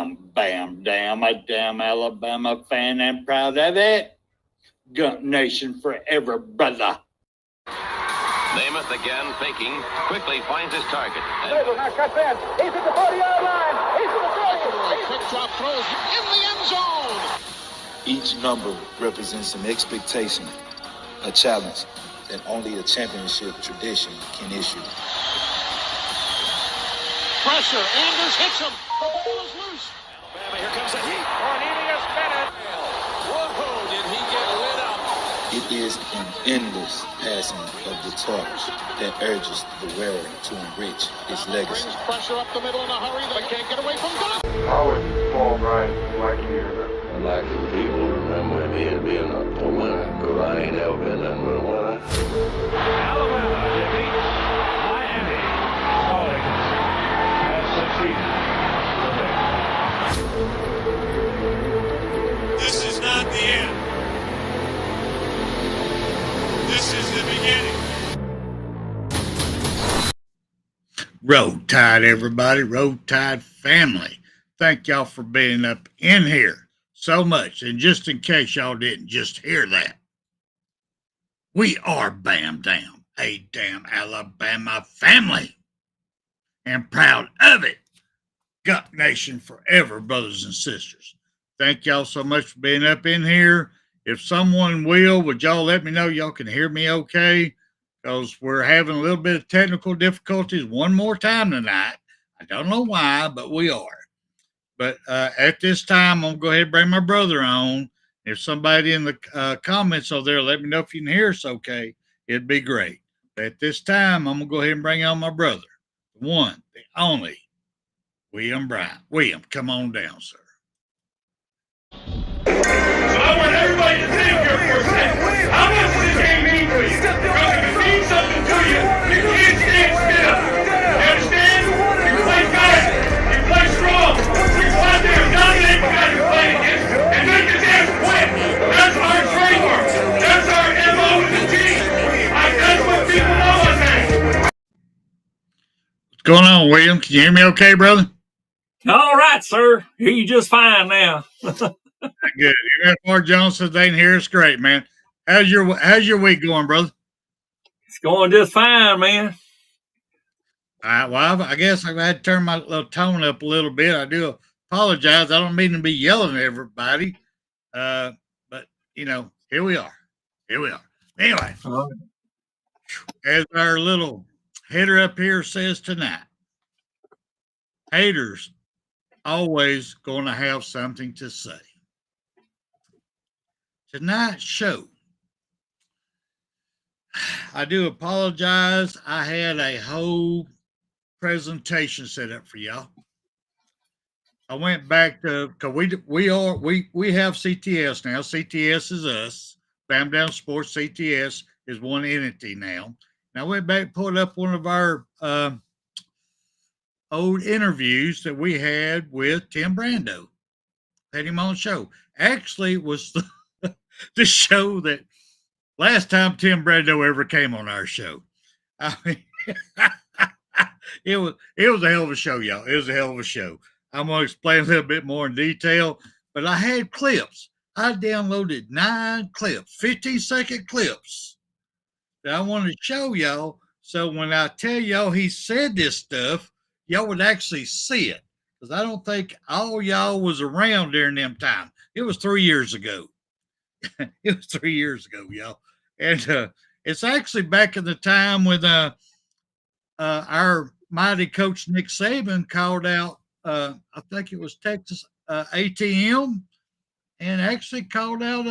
bam, damn, a damn Alabama fan and proud of it. Gump Nation forever, brother. Namath again faking, quickly finds his target. Now cuts in. He's at the 40-yard line. He's at the 40. Quick drop throws in the end zone. Each number represents an expectation, a challenge that only a championship tradition can issue. Pressure. Anders hits him. The ball is loose. Alabama, here comes a heat. Cornelius Bennett. Whoa, did he get lit up? It is an endless passing of the torch that urges the wearer to enrich his legacy. Brings pressure up the middle in a hurry. They can't get away from Gunn. How would Paul Bryant like you to remember? I'd like for people to remember me as being a winner, because I ain't never been nothing but a winner. Alabama defeats Miami. College has succeeded. This is not the end. This is the beginning. Roll Tide, everybody. Roll Tide family. Thank y'all for being up in here so much. And just in case y'all didn't just hear that, we are Bam Dam, a damn Alabama family. And proud of it. Gump Nation forever, brothers and sisters. Thank y'all so much for being up in here. If someone would y'all let me know y'all can hear me okay? Because we're having a little bit of technical difficulties one more time tonight. I don't know why, but we are. But at this time, I'm going to go ahead and bring my brother on. If somebody in the comments over there, let me know if you can hear us okay. It'd be great. But at this time, I'm going to go ahead and bring on my brother. The one, the only, William Bryant. William, come on down, sir. I want everybody to think here for a second. How much does this game mean to you? Because if it means something to you, you can't stand still. You understand? You play fast. You play strong. You go out there and dominate the guy you're playing against and make the damn quit. That's our trademark. That's our MO with the team. That's what people know us as. What's going on, William? Can you hear me okay, brother? All right, sir. Hear you just fine now. Good. You're Mark Johnson. They can hear us great, man. How's your week going, brother? It's going just fine, man. All right. Well, I guess I've had to turn my little tone up a little bit. I do apologize. I don't mean to be yelling at everybody. But here we are. Anyway, as our little header up here says tonight, haters always going to have something to say. Tonight's show, I do apologize. I had a whole presentation set up for y'all. I went back to, because we have CTS now. CTS is us. BAMA Sports. CTS is one entity now. And I went back and pulled up one of our old interviews that we had with Tim Brando. Had him on the show. Actually, it was the show that last time Tim Brando ever came on our show. I mean, it was a hell of a show, y'all. It was a hell of a show. I'm going to explain a little bit more in detail, but I had clips. I downloaded 9 clips, 15-second clips that I wanted to show y'all. So when I tell y'all he said this stuff, y'all would actually see it. Because I don't think all y'all was around during them time. It was 3 years ago. It was 3 years ago, y'all. And it's actually back in the time when our mighty coach Nick Saban called out, I think it was Texas ATM, and actually called out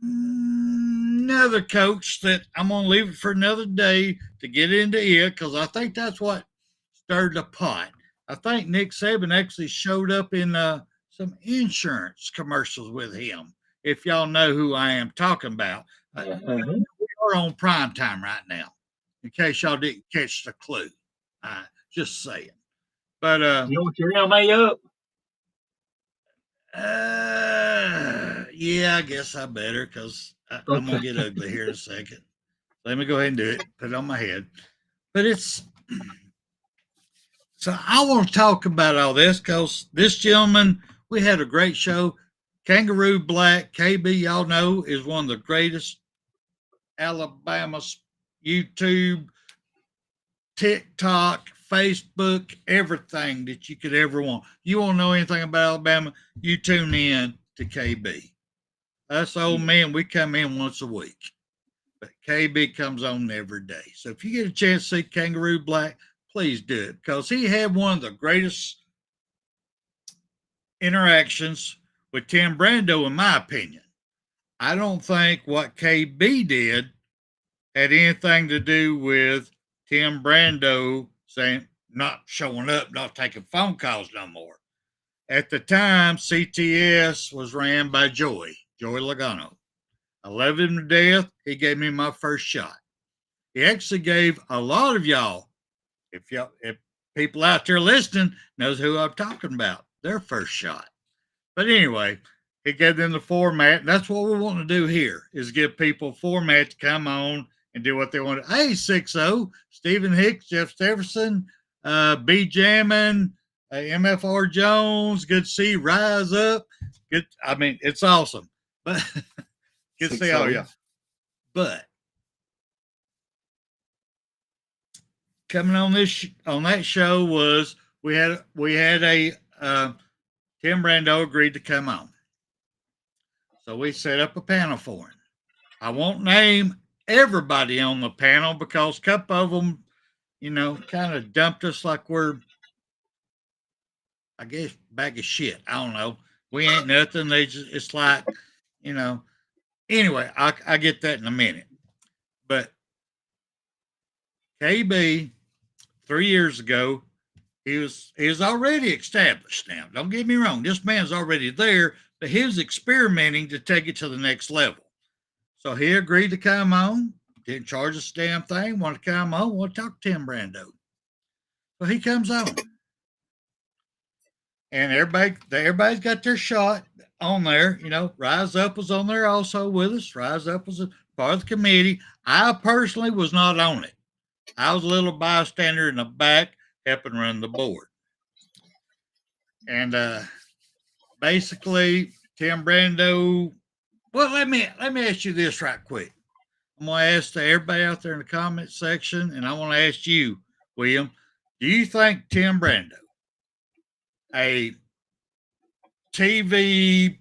another coach that I'm going to leave it for another day to get into it, because I think that's what stirred the pot. I think Nick Saban actually showed up in some insurance commercials with him, if y'all know who I am talking about. We are on prime time right now, in case y'all didn't catch the clue. Just saying. But You want your resume up? yeah, I guess I better, because I'm going to get ugly here in a second. Let me go ahead and do it. Put it on my head. But it's So I want to talk about all this because this gentleman, we had a great show. Kangaroo Black, KB, y'all know, is one of the greatest Alabama YouTube, TikTok, Facebook, everything that you could ever want. You want to know anything about Alabama, you tune in to KB. Us old men, we come in once a week, but KB comes on every day. So if you get a chance to see Kangaroo Black, please do it because he had one of the greatest interactions with Tim Brando, in my opinion. I don't think what KB did had anything to do with Tim Brando saying not showing up, not taking phone calls no more. At the time, CTS was ran by Joey Logano. I loved him to death. He gave me my first shot. He actually gave a lot of y'all, if people out there listening knows who I'm talking about, their first shot. But anyway, he gave them the format. And that's what we want to do here is give people format to come on and do what they want to. Hey, 6-0, Stephen Hicks, Jeff Stephenson, B. Jammin, MFR Jones, good to see, Rise Up. Good. I mean, it's awesome. But good to see all y'all. But coming on that show was we had a Tim Brando agreed to come on. So we set up a panel for him. I won't name everybody on the panel because a couple of them, kind of dumped us like we're, I guess, bag of shit. I don't know. We ain't nothing. It's like, anyway, I get that in a minute. But KB, 3 years ago, he was already established now. Don't get me wrong. This man's already there, but he was experimenting to take it to the next level. So he agreed to come on, didn't charge us a damn thing, wanted to come on, want to talk to Tim Brando. So he comes on. And everybody's got their shot on there. Rise Up was on there also with us. Rise Up was a part of the committee. I personally was not on it. I was a little bystander in the back helping run the board. And basically, Tim Brando, well, let me ask you this right quick. I'm going to ask everybody out there in the comment section, and I want to ask you, William, do you think Tim Brando, a TV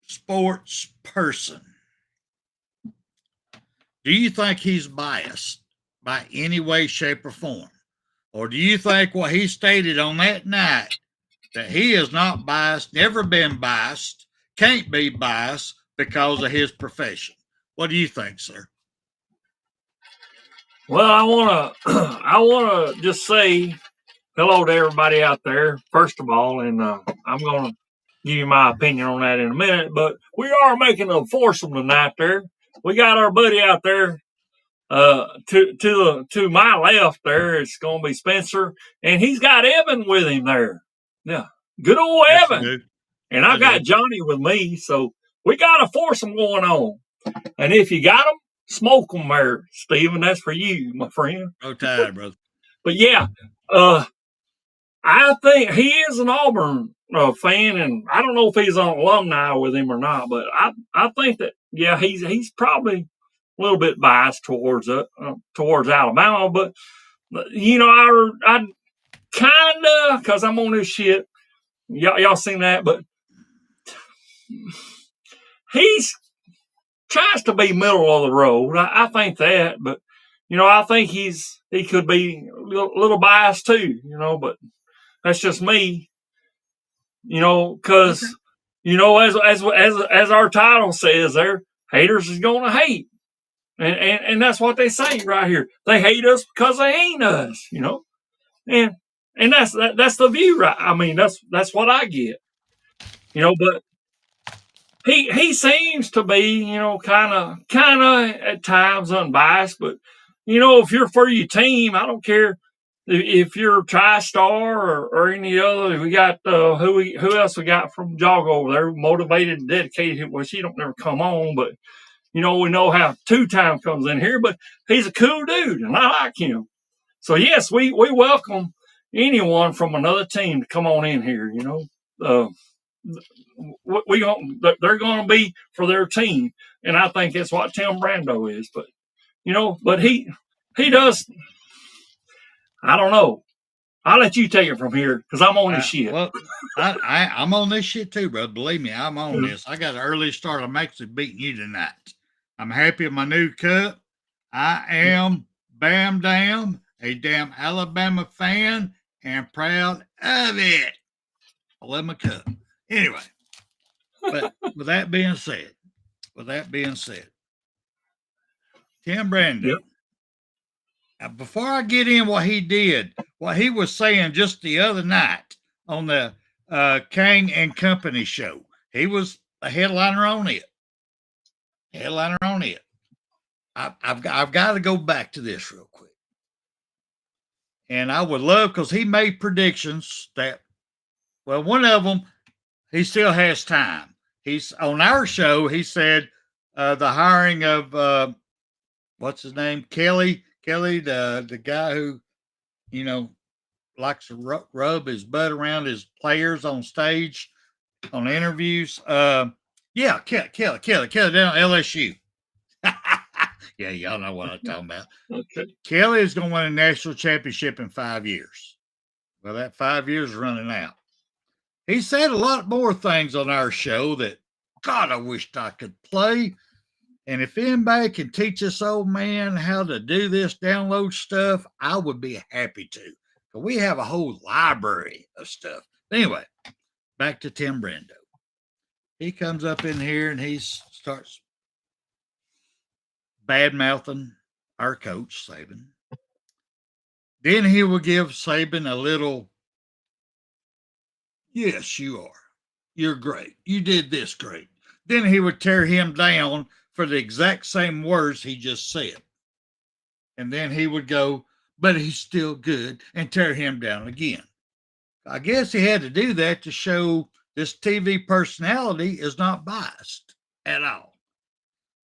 sports person, do you think he's biased by any way, shape, or form? Or do you think what he stated on that night, that he is not biased, never been biased, can't be biased because of his profession? What do you think, sir? Well, I wanna just say hello to everybody out there, first of all, and I'm gonna give you my opinion on that in a minute. But we are making a foursome tonight. There, we got our buddy out there. To my left there, it's gonna be Spencer, and he's got Evan with him there. Yeah, good old Yes, Evan. And I got Johnny with me, so we got a foursome going on. And if you got them, smoke them there, Steven. That's for you, my friend. No tired, brother. But yeah, I think he is an Auburn fan, and I don't know if he's an alumni with him or not. But I think that he's probably a little bit biased towards Alabama. But I kind of, because I'm on this shit. Y'all seen that, but he's tries to be middle of the road. I think that, but I think he could be a little biased too. But that's just me. Because as our title says, there haters is going to hate, and that's what they say right here. They hate us because they ain't us. And that's the view, right? I mean, that's what I get. But he seems to be, kind of at times unbiased. But if you're for your team, I don't care if you're TriStar or any other. We got who else we got from Jog over there, motivated and dedicated. Well, she don't never come on, but we know how 2-time comes in here. But he's a cool dude, and I like him. So yes, we welcome anyone from another team to come on in here. They're going to be for their team, and I think that's what Tim Brando is. But but he does. I don't know. I'll let you take it from here because I'm on this shit. Well, I'm on this shit too, bro. Believe me, I'm on this. I got an early start. I'm actually beating you tonight. I'm happy with my new cup. I am Bam Dam, a damn Alabama fan, and proud of it. I love my cup. Anyway, but with that being said, Tim Brando. Yep. Now, before I get in what he was saying just the other night on the Kang and Company show, he was a headliner on it. I've got to go back to this real quick. And I would love, because he made predictions that, well, one of them, he still has time. He's on our show. He said the hiring of, what's his name? Kelly, the guy who, likes to rub his butt around his players on stage on interviews. Kelly down at LSU. Yeah, y'all know what I'm talking about. Okay. Kelly is going to win a national championship in 5 years. Well, that 5 years is running out. He said a lot more things on our show that, God, I wished I could play. And if anybody can teach this old man how to do this download stuff, I would be happy to. But we have a whole library of stuff. Anyway, back to Tim Brando. He comes up in here and he starts bad-mouthing our coach, Saban. Then he will give Saban a little, yes, you are. You're great. You did this great. Then he would tear him down for the exact same words he just said. And then he would go, but he's still good, and tear him down again. I guess he had to do that to show this TV personality is not biased at all.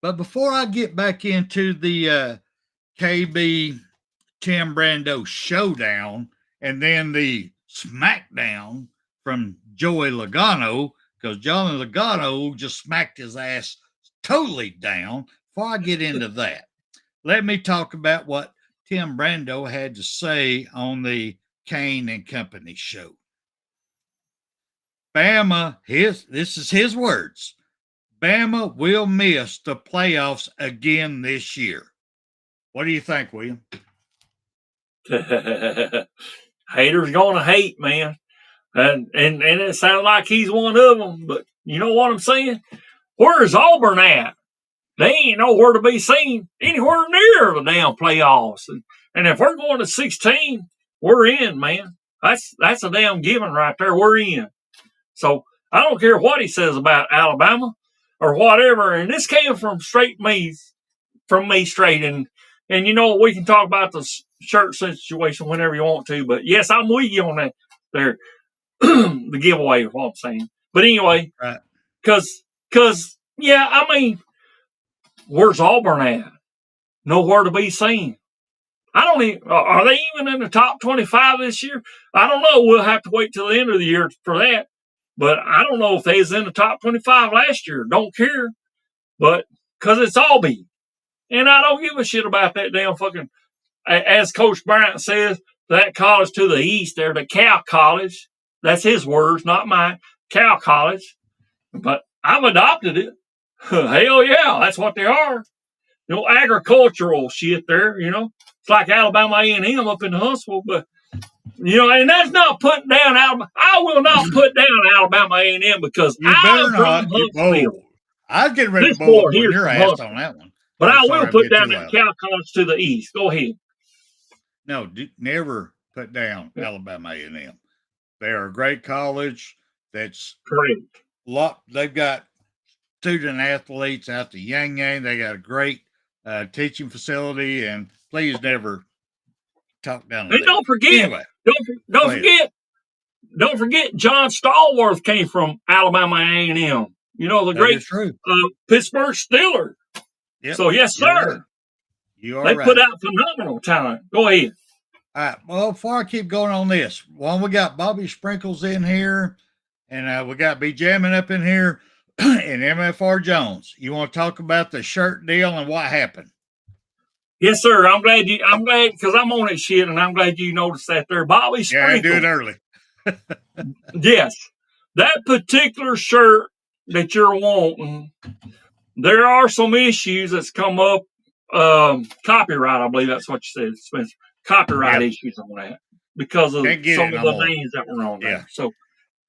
But before I get back into the KB Tim Brando showdown and then the smackdown from Joey Logano, because Johnny Logano just smacked his ass totally down. Before I get into that, let me talk about what Tim Brando had to say on the Kane and Company show. Bama, this is his words. Bama will miss the playoffs again this year. What do you think, William? Haters gonna hate, man. And it sounds like he's one of them, but you know what I'm saying? Where's Auburn at? They ain't nowhere to be seen anywhere near the damn playoffs. And if we're going to 16, we're in, man. That's a damn given right there. We're in. So I don't care what he says about Alabama or whatever. And this came from me straight. And we can talk about the shirt situation whenever you want to. But yes, I'm with you on that there. The giveaway is what I'm saying. But anyway, right. Cause yeah, I mean, where's Auburn at? Nowhere to be seen. I don't even, are they even in the top 25 this year? I don't know. We'll have to wait till the end of the year for that. But I don't know if they was in the top 25 last year. Don't care. But because it's Albany. And I don't give a shit about that damn fucking, as Coach Bryant says, that college to the east there, the Cal College. That's his words, not mine. Cal College. But I've adopted it. Hell yeah, that's what they are. Agricultural shit there, It's like Alabama A&M up in Huntsville, but, and that's not putting down Alabama. I will not put down Alabama A&M because I'm from Huntsville. I was getting ready to blow up your ass on that one. But I will put down that Cal College to the east. Go ahead. No, never put down Alabama A&M. They are a great college. That's correct. They've got student athletes out the Yang. They got a great teaching facility, and please never talk down. And don't forget, anyway, don't forget, John Stallworth came from Alabama A&M. The great Pittsburgh Steelers. Yep. So yes, sir. You are they right. Put out phenomenal talent. Go ahead. All right. Well, before I keep going on this, one, we got Bobby Sprinkles in here, and we got B Jamming up in here, and MFR Jones. You want to talk about the shirt deal and what happened? Yes, sir. I'm glad because I'm on that shit, and I'm glad you noticed that there. Bobby Sprinkles. Yeah, I do it early. Yes. That particular shirt that you're wanting, there are some issues that's come up. Copyright, I believe that's what you said, Spencer. Copyright issues on that because of some of the names that were on there. So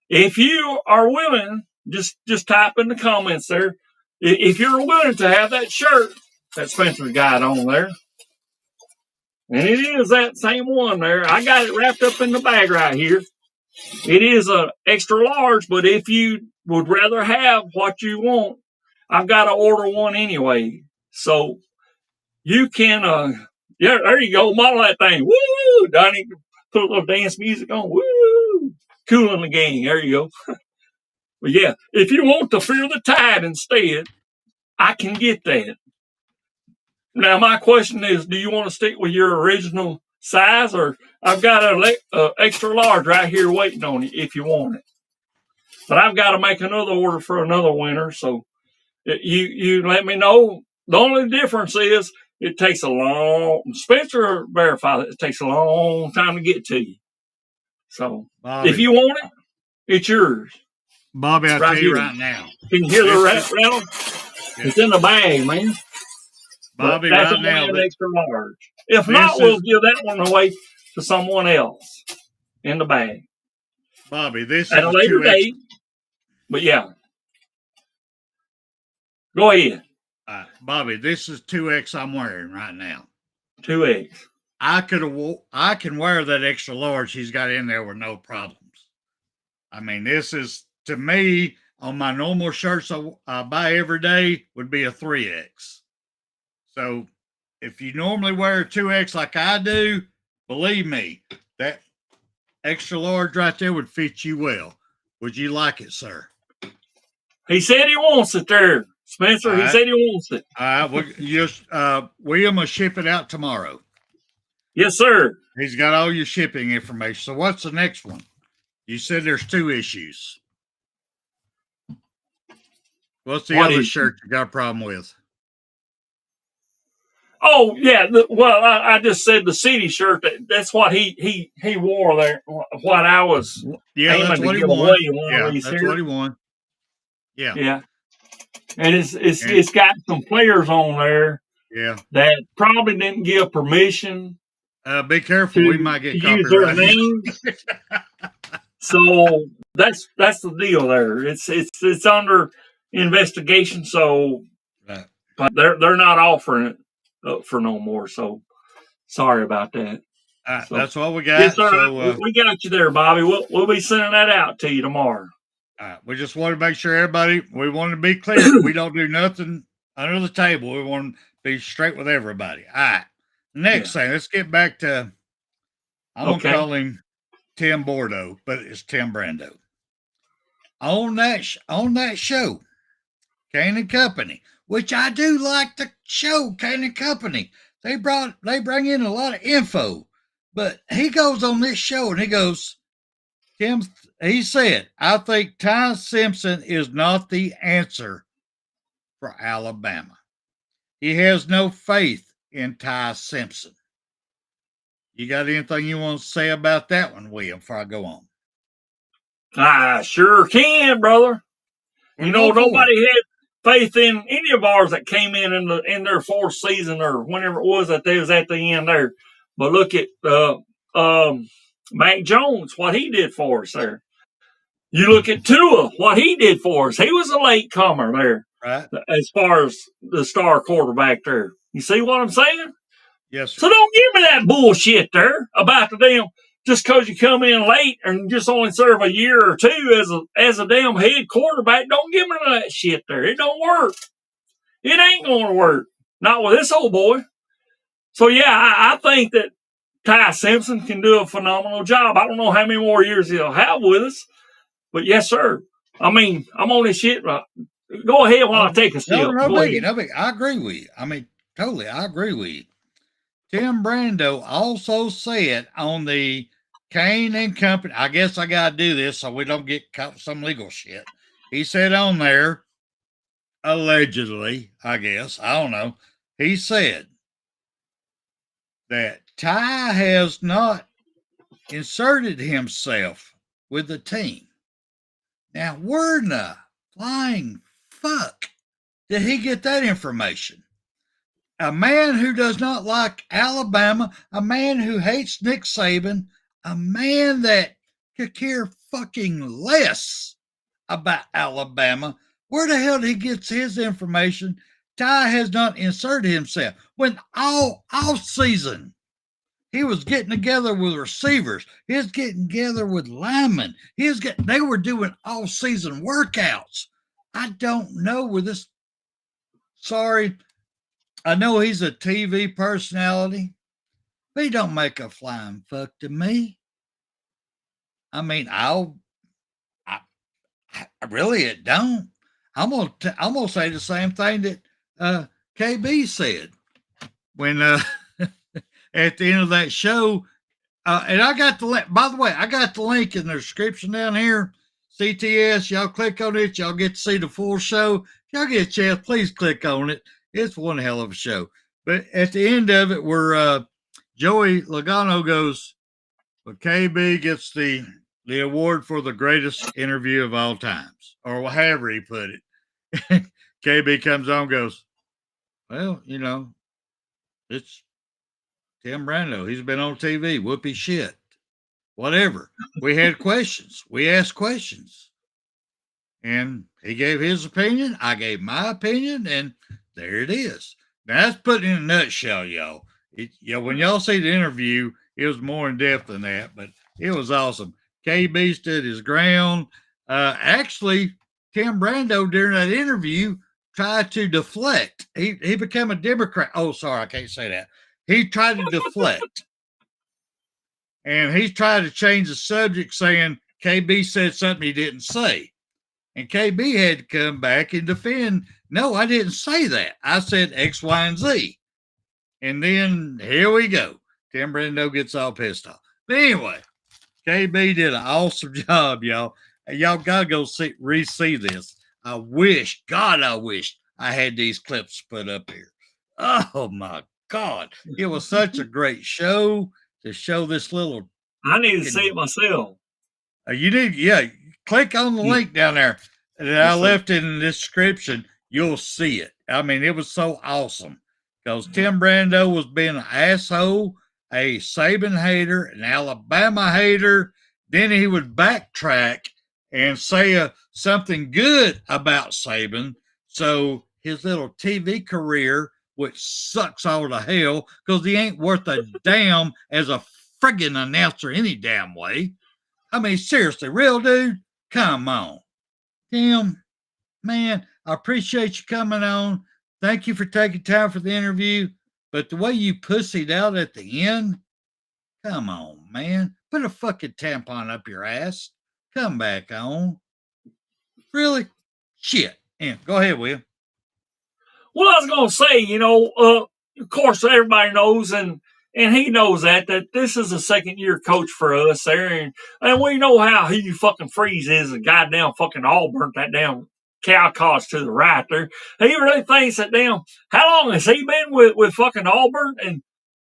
if you are willing, just type in the comments there. If you're willing to have that shirt that Spencer's got on there, and it is that same one there. I got it wrapped up in the bag right here. It is an extra large, but if you would rather have what you want, I've got to order one anyway. So you can, yeah, there you go, model that thing. Woo! Donnie, put a little dance music on. Woo! Cool in the game. There you go. But yeah, if you want to fear the tide instead, I can get that. Now, my question is, do you want to stick with your original size, or I've got an extra large right here waiting on you if you want it. But I've got to make another order for another winter, so you let me know. The only difference is it takes a long, Spencer verified it takes a long time to get to you. So Bobby, if you want it, it's yours. Bobby, I'll tell you right now. Can you hear the rattle? It's in the bag, man. Bobby, that's right now, an extra large. If not, we'll give that one away to someone else in the bag. Bobby, this at a later date. But yeah, go ahead. Bobby, this is 2X I'm wearing right now. 2X. I can wear that extra large he's got in there with no problems. I mean, this is, to me, on my normal shirts I buy every day, would be a 3X. So if you normally wear a 2X like I do, believe me, that extra large right there would fit you well. Would you like it, sir? He said he wants it there, Spencer. He said he wants it. All right. William will ship it out tomorrow. Yes, sir. He's got all your shipping information. So what's the next one? You said there's 2 issues. What's the other shirt you got a problem with? Oh yeah, I just said the city shirt. That's what he wore there. What I was that's what he won. That's what he won. Yeah, and it's got some players on there. Yeah, that probably didn't give permission. Be careful, we might get copyright. Use their names. So that's the deal there. It's under investigation. So, but they're not offering it for no more. So sorry about that. So, that's all we got. Yes, sir. So, we got you there, Bobby. We'll be sending that out to you tomorrow. We just want to make sure we want to be clear that we don't do nothing under the table. We want to be straight with everybody. All right. Next thing, let's get back to, I'm going to call him Tim Bordeaux, but it's Tim Brando. On that show, Kane and Company, which I do like the show, Kane and Company. They bring in a lot of info, but he goes on this show and he goes, he said, I think Ty Simpson is not the answer for Alabama. He has no faith in Ty Simpson. You got anything you want to say about that one, William, before I go on? I sure can, brother. Nobody had faith in any of ours that came in their 4th season or whenever it was that they was at the end there. But look at Mac Jones, what he did for us there. You look at Tua, what he did for us. He was a late comer there, right? As far as the star quarterback there. You see what I'm saying? Yes, sir. So don't give me that bullshit there about the damn, just because you come in late and just only serve a year or 2 as a damn head quarterback. Don't give me that shit there. It don't work. It ain't going to work. Not with this old boy. So yeah, I think that Ty Simpson can do a phenomenal job. I don't know how many more years he'll have with us, but yes, sir. I mean, I'm on this shit. Go ahead while I take a sip. No biggie. I agree with you. I mean, totally, I agree with you. Tim Brando also said on the Kane and Company, I guess I got to do this so we don't get caught with some legal shit. He said on there, allegedly, I guess, I don't know, he said that Ty has not inserted himself with the team. Now, where in the flying fuck did he get that information? A man who does not like Alabama, a man who hates Nick Saban, a man that could care fucking less about Alabama. Where the hell did he get his information? Ty has not inserted himself. When all season, he was getting together with receivers. He was getting together with linemen. They were doing all season workouts. I don't know where this. Sorry, I know he's a TV personality, but he don't make a flying fuck to me. I mean, I really it don't. I'm gonna say the same thing that KB said when at the end of that show. And I got the link. By the way, I got the link in the description down here. CTS, y'all click on it. Y'all get to see the full show. If y'all get a chance, please click on it. It's one hell of a show. But at the end of it, where Joey Logano goes, well, KB gets the award for the greatest interview of all times, or however he put it. KB comes on and goes, well, it's Tim Brando. He's been on TV. Whoopee shit. Whatever. We had questions. We asked questions. And he gave his opinion. I gave my opinion. And there it is. Now, that's put in a nutshell, y'all. When y'all see the interview, it was more in depth than that. But it was awesome. KB stood his ground. Actually, Tim Brando, during that interview, tried to deflect. He became a Democrat. Oh, sorry. I can't say that. He tried to deflect. And he tried to change the subject, saying KB said something he didn't say. And KB had to come back and defend, no, I didn't say that. I said X, Y, and Z. And then here we go. Tim Brando gets all pissed off. But anyway, KB did an awesome job, y'all. Y'all got to go re-see this. I wish I had these clips put up here. Oh, my God. It was such a great show to show this little. I need to see it myself. You need, click on the link down there that I left in the description. You'll see it. I mean, it was so awesome because Tim Brando was being an asshole, a Saban hater, an Alabama hater. Then he would backtrack and say something good about Saban. So his little TV career, which sucks all to hell because he ain't worth a damn as a friggin' announcer any damn way. I mean, seriously, real dude, come on. Tim, man, I appreciate you coming on. Thank you for taking time for the interview. But the way you pussied out at the end, come on, man. Put a fucking tampon up your ass. Come back on. Really? Shit. Yeah, go ahead, Will. Well, I was going to say, of course, everybody knows, and he knows that this is a second-year coach for us there, and we know how Hugh fucking Freeze is, a goddamn fucking Auburn, that damn cow college to the right there. He really thinks that how long has he been with fucking Auburn, and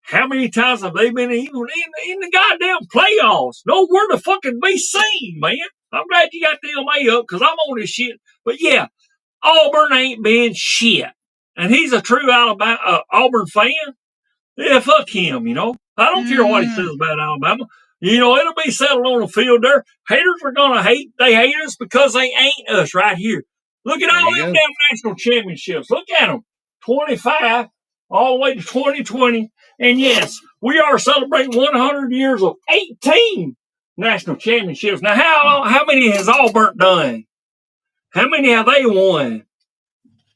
how many times have they been even in the goddamn playoffs? Nowhere to fucking be seen, man. I'm glad you got the MA up, because I'm on this shit. But yeah, Auburn ain't been shit. And he's a true Auburn fan. Yeah, fuck him, I don't care what he says about Alabama. It'll be settled on the field there. Haters are going to hate. They hate us because they ain't us right here. Look at all them damn national championships. Look at them. 25 all the way to 2020. And yes, we are celebrating 100 years of 18 national championships. Now, how many has Auburn done? How many have they won?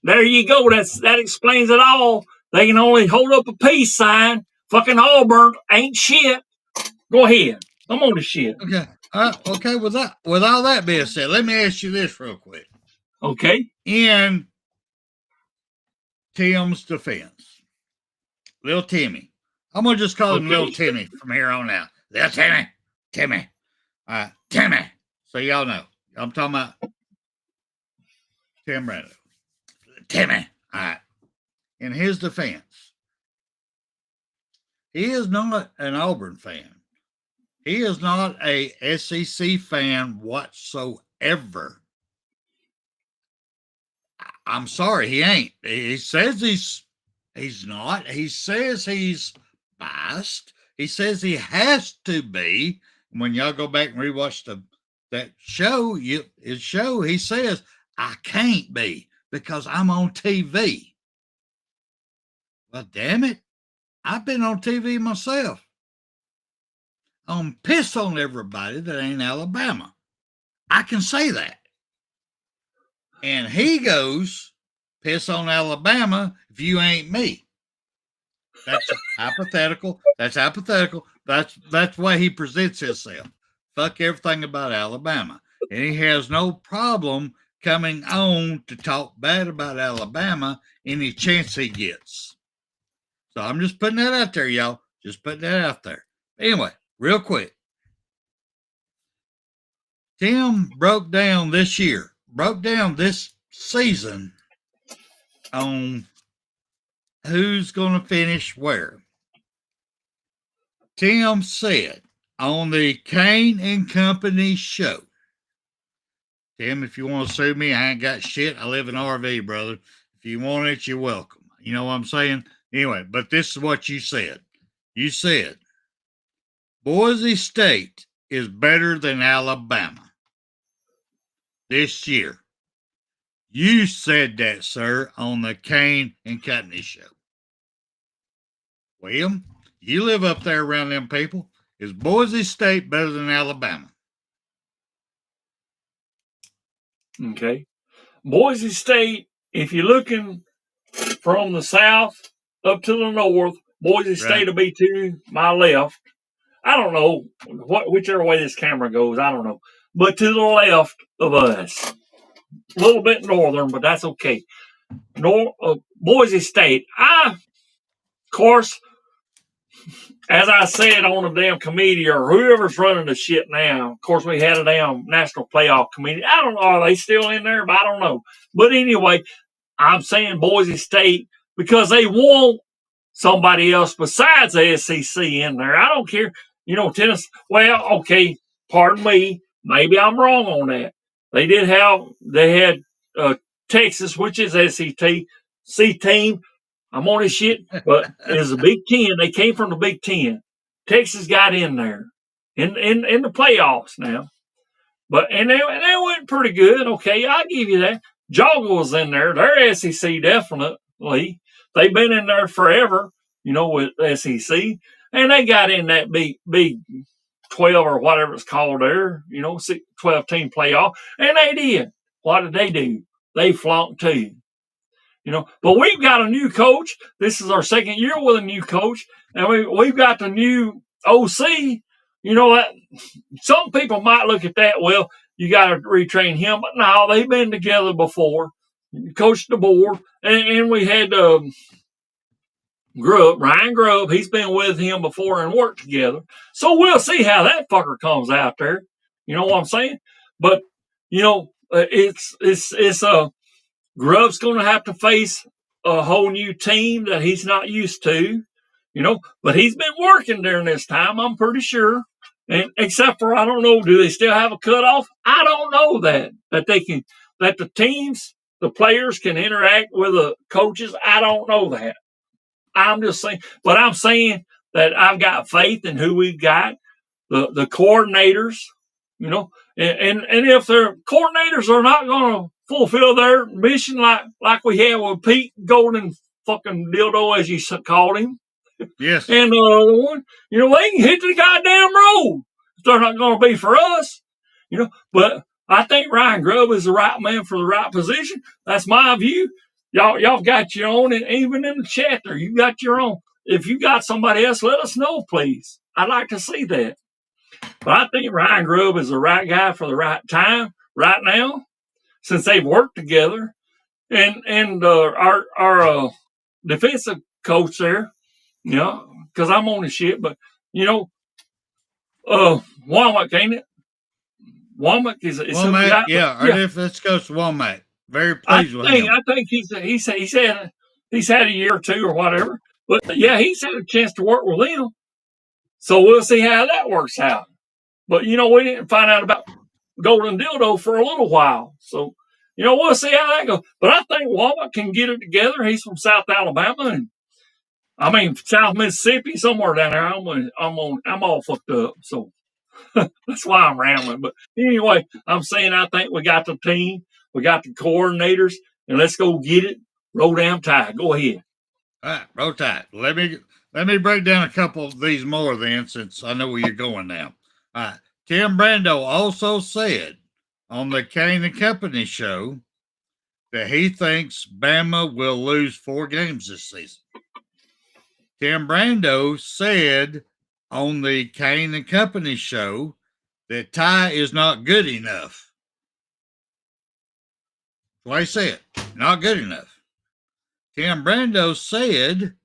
There you go. That explains it all. They can only hold up a peace sign. Fucking Auburn ain't shit. Go ahead. I'm on the shit. Okay. Okay. With all that being said, let me ask you this real quick. Okay. In Tim's defense, little Timmy, I'm gonna just call him Okay. Little Timmy from here on out. Little Timmy, Timmy, Timmy. So y'all know I'm talking about Tim Brando. Timmy. All right. In his defense, he is not an Auburn fan. He is not a SEC fan whatsoever. I'm sorry, he ain't. He says he's not. He says he's biased. He says he has to be. When y'all go back and rewatch that show, he says, I can't be because I'm on TV. Well, damn it. I've been on TV myself. I'm pissed on everybody that ain't Alabama. I can say that. And he goes, piss on Alabama if you ain't me. That's hypothetical. That's hypothetical. That's the way he presents himself. Fuck everything about Alabama. And he has no problem coming on to talk bad about Alabama any chance he gets. So I'm just putting that out there, y'all. Just putting that out there. Anyway, real quick. Tim broke down this season on who's going to finish where. Tim said on the Kane and Company show, Tim, if you want to sue me, I ain't got shit. I live in RV, brother. If you want it, you're welcome. You know what I'm saying? Anyway, but this is what you said. You said, Boise State is better than Alabama this year. You said that, sir, on the Kane and Company show. William, you live up there around them people. Is Boise State better than Alabama? Okay. Boise State, if you're looking from the south up to the north, Boise State will be to my left. I don't know whichever way this camera goes. I don't know. But to the left of us. A little bit northern, but that's okay. Boise State. Of course, as I said on the damn committee or whoever's running the shit now, of course, we had a damn national playoff committee. I don't know. Are they still in there? But I don't know. But anyway, I'm saying Boise State because they want somebody else besides the SEC in there. I don't care. You know, Tennessee. Well, okay, pardon me. Maybe I'm wrong on that. They had Texas, which is SEC team. I'm on this shit, but it's a Big Ten. They came from the Big Ten. Texas got in there in the playoffs now, but and they went pretty good. Okay, I'll give you that. Georgia was in there. They're SEC definitely. They've been in there forever, you know, with SEC, and they got in that big 12 or whatever it's called there, you know, 12-team playoff, and they did. What did they do? They flunked too. You know, but we've got a new coach. This is our second year with a new coach, and we've got the new OC. You know, that some people might look at that, well, you got to retrain him, but no, they've been together before. Coached the board, and we had Ryan Grubb. He's been with him before and worked together. So we'll see how that fucker comes out there. You know what I'm saying? But you know, it's Grubb's going to have to face a whole new team that he's not used to, you know, but he's been working during this time, I'm pretty sure. And except for, I don't know, do they still have a cutoff? I don't know that the teams, the players can interact with the coaches. I don't know that. I'm just saying, but I'm saying that I've got faith in who we've got, the coordinators, you know, and if their coordinators are not going to fulfill their mission like we had with Pete Golden fucking dildo, as you called him. Yes. And the one, you know, they can hit the goddamn road if they're not going to be for us, you know. But I think Ryan Grubb is the right man for the right position. That's my view. Y'all got your own, and even in the chat there, you got your own. If you got somebody else, let us know, please. I'd like to see that. But I think Ryan Grubb is the right guy for the right time right now, since they've worked together. And our defensive coach there, You know, because I'm on the shit. But you know, Walmart, ain't it? Walmart is hooked Womack, out. But yeah. Or yeah, let's go to Womack. Very I pleased with think him. I think he said he's had a year or two or whatever. But yeah, he's had a chance to work with them. So we'll see how that works out. But you know, we didn't find out about Golden Dildo for a little while. So, you know, we'll see how that goes. But I think Walmart can get it together. He's from South Alabama and I mean South Mississippi, somewhere down there. I'm all fucked up. So that's why I'm rambling. But anyway, I'm saying I think we got the team, we got the coordinators, and let's go get it. Roll down tide. Go ahead. All right, roll tide. Let me break down a couple of these more then, since I know where you're going now. All right. Tim Brando also said on the Kane and Company show that he thinks Bama will lose 4 games this season. Tim Brando said on the Kane and Company show that Ty is not good enough. That's what he said. Not good enough. Tim Brando said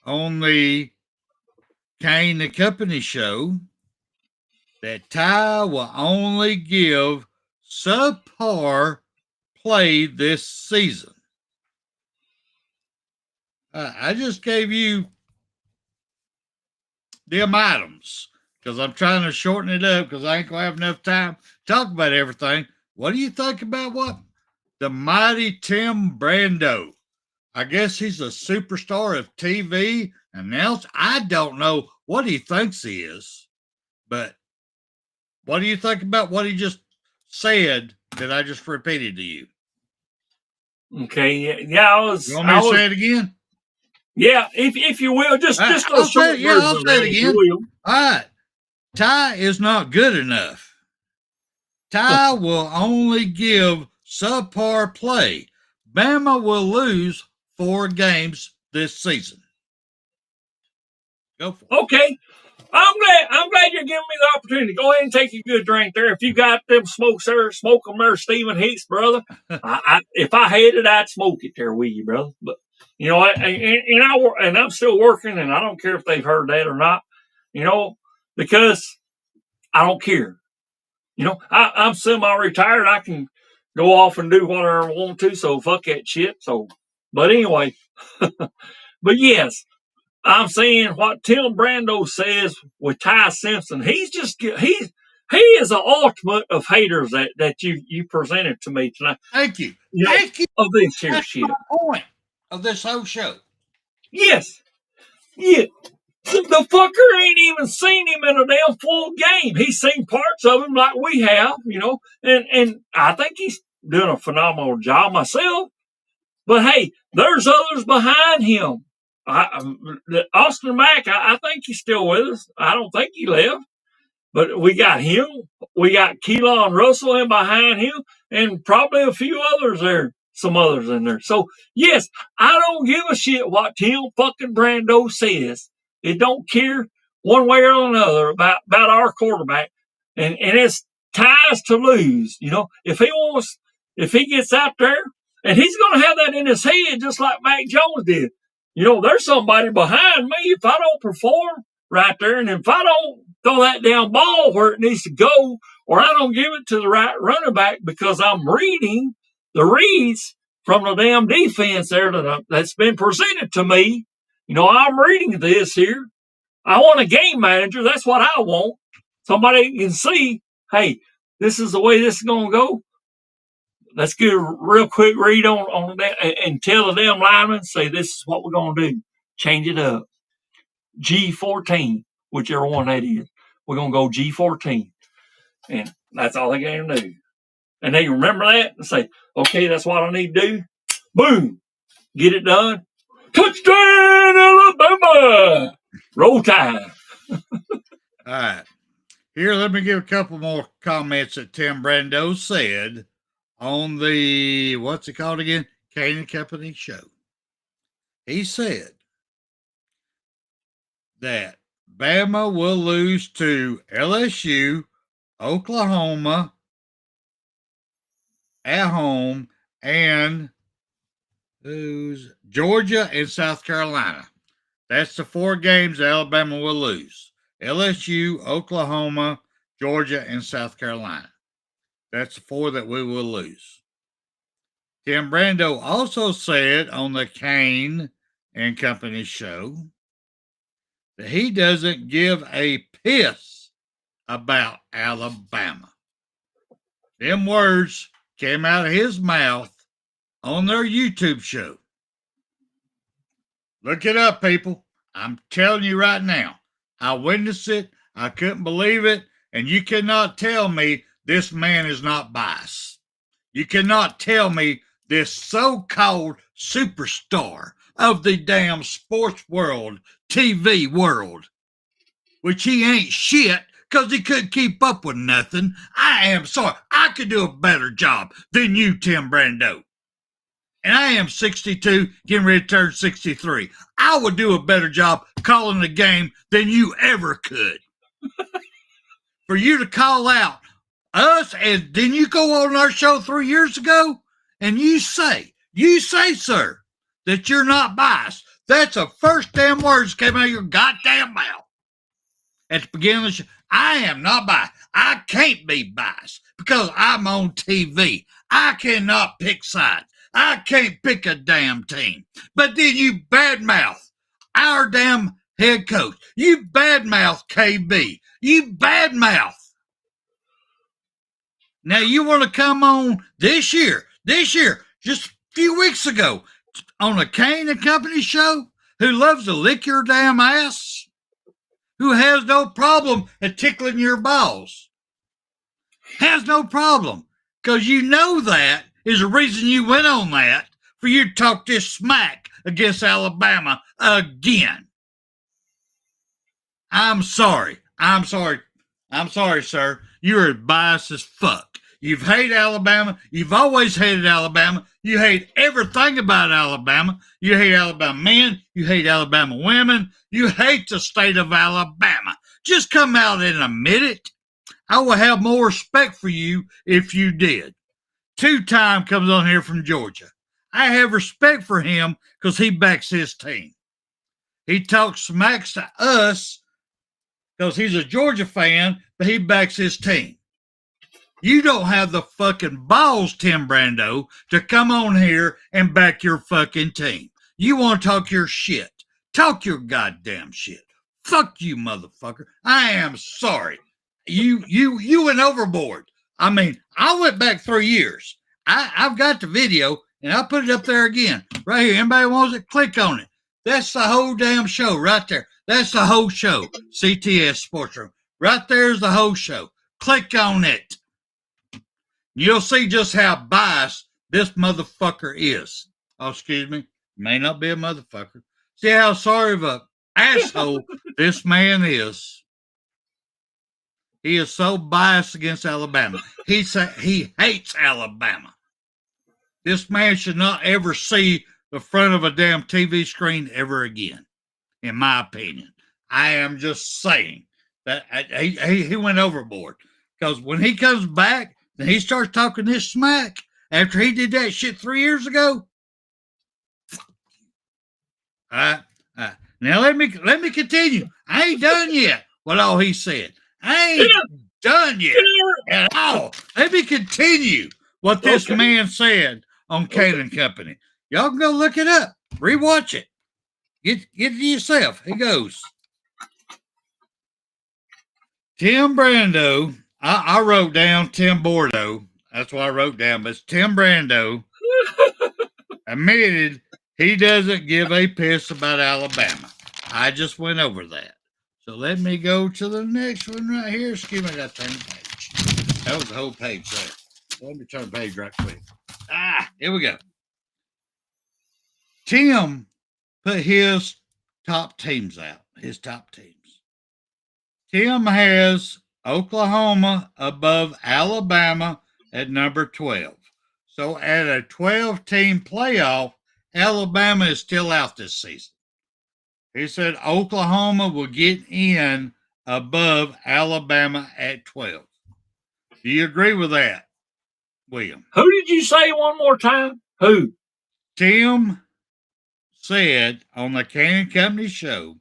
on the Kane and Company show that Ty will only give subpar play this season. I just gave you them items because I'm trying to shorten it up because I ain't going to have enough time to talk about everything. What do you think about what? The mighty Tim Brando. I guess he's a superstar of TV announce. I don't know what he thinks he is, but what do you think about what he just said that I just repeated to you? Okay, yeah, You want me to say it again? Yeah, if you will, just a I'll short say it. Yeah, version I'll of say that, it if you again. will. All right. Ty is not good enough. Ty will only give subpar play. Bama will lose 4 games this season. Go for it. Okay. I'm glad you're giving me the opportunity. Go ahead and take a good drink there. If you got them smokes there, smoke them there, Stephen Heats, brother. If I had it, I'd smoke it there with you, brother. But you know, and I'm still working, and I don't care if they've heard that or not. You know, because I don't care. You know, I'm semi-retired. I can go off and do whatever I want to. So fuck that shit. So, but anyway, but yes, I'm saying what Tim Brando says with Ty Simpson. He is the ultimate of haters that you presented to me tonight. Thank you. You know, Thank you. of this here That's shit. my point of this whole show. Yes, yeah. The fucker ain't even seen him in a damn full game. He's seen parts of him like we have, you know, and I think he's doing a phenomenal job myself. But hey, there's others behind him. Austin Mack, I think he's still with us. I don't think he left. But we got him. We got Keelan Russell in behind him, and probably a few others there. Some others in there. So yes, I don't give a shit what Tim fucking Brando says. It don't care one way or another about our quarterback, and it's ties to lose. You know, if he gets out there, and he's going to have that in his head, just like Mac Jones did. You know, there's somebody behind me. If I don't perform right there, and if I don't throw that damn ball where it needs to go, or I don't give it to the right running back because I'm reading the reads from the damn defense there that's been presented to me. You know, I'm reading this here. I want a game manager. That's what I want. Somebody can see, hey, this is the way this is going to go. Let's get a real quick read on that and tell the damn lineman, say, this is what we're going to do. Change it up. G14, whichever one that is. We're going to go G14. And that's all they can do. And they remember that and say, okay, that's what I need to do. Boom. Get it done. Touchdown, Alabama. Roll Tide. All right. Here, let me give a couple more comments that Tim Brando said on the, what's it called again? Kane and Company show. He said that Bama will lose to LSU, Oklahoma at home, and Georgia and South Carolina. That's the 4 games Alabama will lose. LSU, Oklahoma, Georgia, and South Carolina. That's the 4 that we will lose. Tim Brando also said on the Kane and Company show that he doesn't give a piss about Alabama. Them words came out of his mouth on their YouTube show. Look it up, people. I'm telling you right now. I witnessed it. I couldn't believe it. And you cannot tell me this man is not biased. You cannot tell me this so-called superstar of the damn sports world, TV world, which he ain't shit because he couldn't keep up with nothing. I am sorry. I could do a better job than you, Tim Brando. And I am 62, getting ready to turn 63. I would do a better job calling the game than you ever could. For you to call out us, and didn't you go on our show 3 years ago? And you say, sir, that you're not biased. That's the first damn words came out of your goddamn mouth. At the beginning of the show, I am not biased. I can't be biased because I'm on TV. I cannot pick sides. I can't pick a damn team. But then you badmouth our damn head coach. You badmouth KB. You badmouth. Now you want to come on this year, just a few weeks ago, on a Kane and Company show, who loves to lick your damn ass, who has no problem at tickling your balls. Has no problem. Because you know that is the reason you went on that, for you to talk this smack against Alabama again. I'm sorry, sir. You're biased as fuck. You've hated Alabama. You've always hated Alabama. You hate everything about Alabama. You hate Alabama men. You hate Alabama women. You hate the state of Alabama. Just come out and admit it. I will have more respect for you if you did. 2-time comes on here from Georgia. I have respect for him because he backs his team. He talks smacks to us because he's a Georgia fan, but he backs his team. You don't have the fucking balls, Tim Brando, to come on here and back your fucking team. You want to talk your shit. Talk your goddamn shit. Fuck you, motherfucker. I am sorry. You went overboard. I mean, I went back 3 years. I've got the video, and I'll put it up there again. Right here. Anybody wants it, click on it. That's the whole damn show right there. That's the whole show. CTS-Sports Room. Right there's the whole show. Click on it. You'll see just how biased this motherfucker is. Oh, excuse me. May not be a motherfucker. See how sorry of a asshole this man is. He is so biased against Alabama. He hates Alabama. This man should not ever see the front of a damn TV screen ever again, in my opinion. I am just saying that he went overboard. Because when he comes back, and he starts talking this smack after he did that shit 3 years ago. Now let me continue. I ain't done yet. What all he said. I ain't done yet at all. Let me continue what this man said on Kane and Company. Y'all can go look it up. Rewatch it. Get it yourself. He goes. Tim Brando. I wrote down Tim Bordeaux. That's what I wrote down. But it's Tim Brando admitted he doesn't give a piss about Alabama. I just went over that. So let me go to the next one right here. Excuse me, I got to turn the page. That was the whole page there. Let me turn the page right quick. Here we go. Tim put his top teams out. His top teams. Tim has Oklahoma above Alabama at number 12. So at a 12-team playoff, Alabama is still out this season. He said Oklahoma will get in above Alabama at 12. Do you agree with that, William? Who did you say one more time? Who? Tim said on the Cannon Company show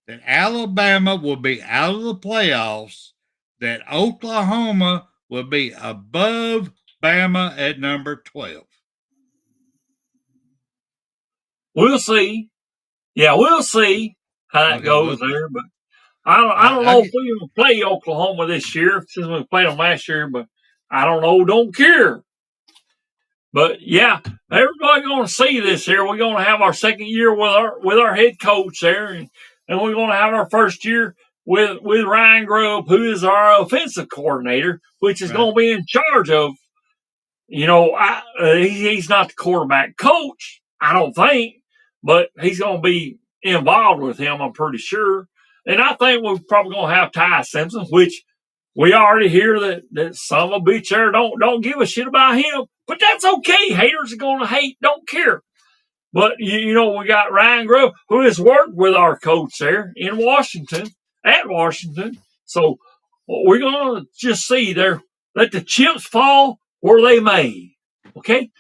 that Alabama will be out of the playoffs, that Oklahoma will be above Bama at number 12. We'll see. Yeah, we'll see how that Okay, goes well, there. But I don't I know if get, we will play Oklahoma this year since we played them last year. But I don't know. Don't care. But yeah, everybody's going to see this here. We're going to have our second year with our head coach there, and we're going to have our first year with Ryan Grubb, who is our offensive coordinator, which is right. going to be in charge of. He's not the quarterback coach, I don't think, but he's going to be involved with him, I'm pretty sure. And I think we're probably going to have Ty Simpson, which we already hear that some of a bitch there don't give a shit about him. But that's okay. Haters are going to hate, don't care. But, we got Ryan Grove, who has worked with our coach there in Washington, at Washington. So we're going to just see there, let the chips fall where they may. Okay?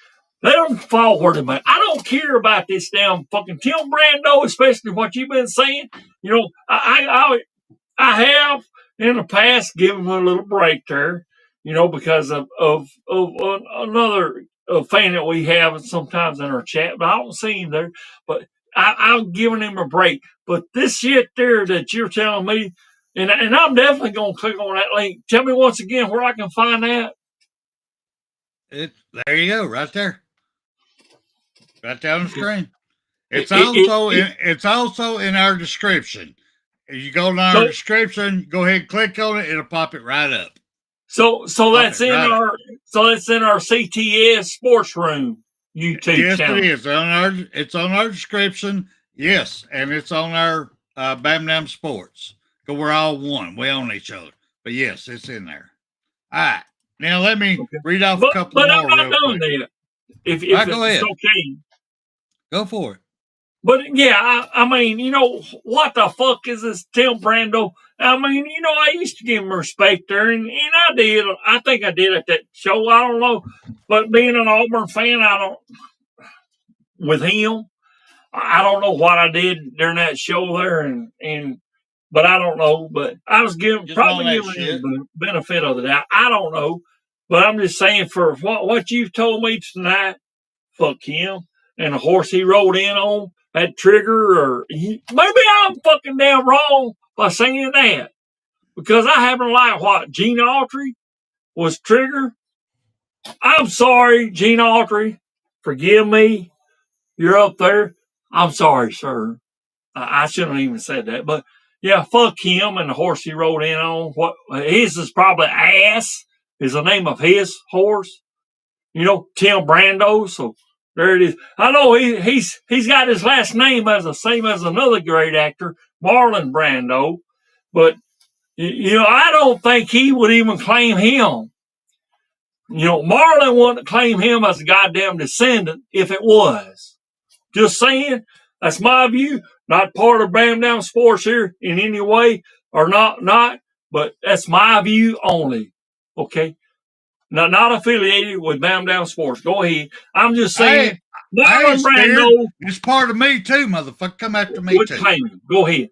Let them fall where they may. I don't care about this damn fucking Tim Brando, especially what you've been saying. I have in the past given him a little break there, because of another fan that we have sometimes in our chat, but I don't see him there. But I'm giving him a break. But this shit there that you're telling me, and I'm definitely going to click on that link. Tell me once again where I can find that. There you go, right there. Right there on the screen. It's also in our description. If you go to our description, go ahead and click on it, it'll pop it right up. So that's in our CTS Sports Room YouTube channel. Yes, it is. It's on our description. Yes, and it's on our BAMA Sports. Because we're all one. We own each other. But yes, it's in there. All right. Now let me read off a couple more. But I'm not done there. If go ahead. Okay. Go for it. But yeah, I mean, what the fuck is this Tim Brando? I mean, I used to give him respect there, and I did. I think I did at that show. I don't know, but being an Auburn fan, with him, I don't know what I did during that show there, but I don't know. But I was giving him the benefit of the doubt. I don't know, but I'm just saying for what you've told me tonight, fuck him and the horse he rode in on. That trigger, or maybe I'm fucking damn wrong by saying that, because I happen to like what Gene Autry was trigger. I'm sorry, Gene Autry. Forgive me. You're up there. I'm sorry, sir. I shouldn't have even said that, but yeah, fuck him and the horse he rode in on. What his is probably Ass is the name of his horse. Tim Brando. So there it is. I know he's got his last name as the same as another great actor, Marlon Brando, but I don't think he would even claim him. Marlon wouldn't claim him as a goddamn descendant if it was. Just saying, that's my view. Not part of BAMA Sports here in any way, or not, but that's my view only. Okay. Not affiliated with BAMA Sports. Go ahead. I'm just saying. Marlon Brando. It's part of me too, motherfucker. Come after me too. Claiming. Go ahead.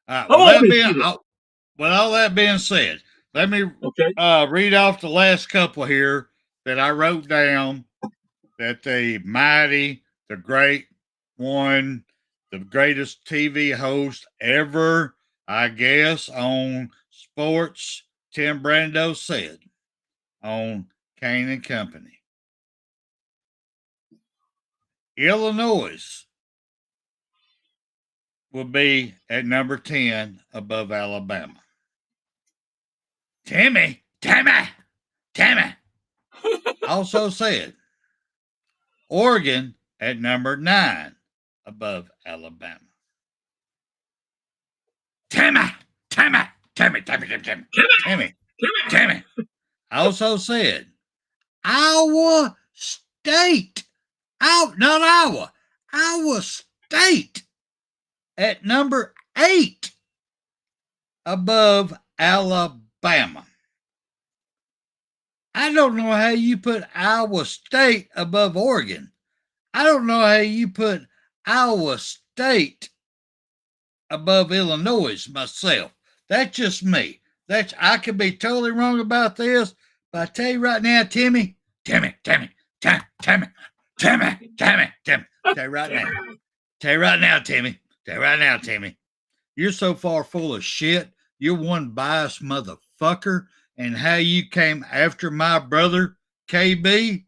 With all that being said, let me read off the last couple here that I wrote down. That the mighty, the great one, the greatest TV host ever, I guess, on sports, Tim Brando said on Kane and Company. Illinois will be at number 10 above Alabama. Timmy also said Oregon at number 9 above Alabama. Timmy also said Iowa State. Iowa State at number 8 above Alabama. I don't know how you put Iowa State above Oregon. I don't know how you put Iowa State above Illinois myself. That's just me. I could be totally wrong about this, but I tell you right now, Timmy, tell you right now, Timmy, you're so far full of shit. You're one biased motherfucker, and how you came after my brother KB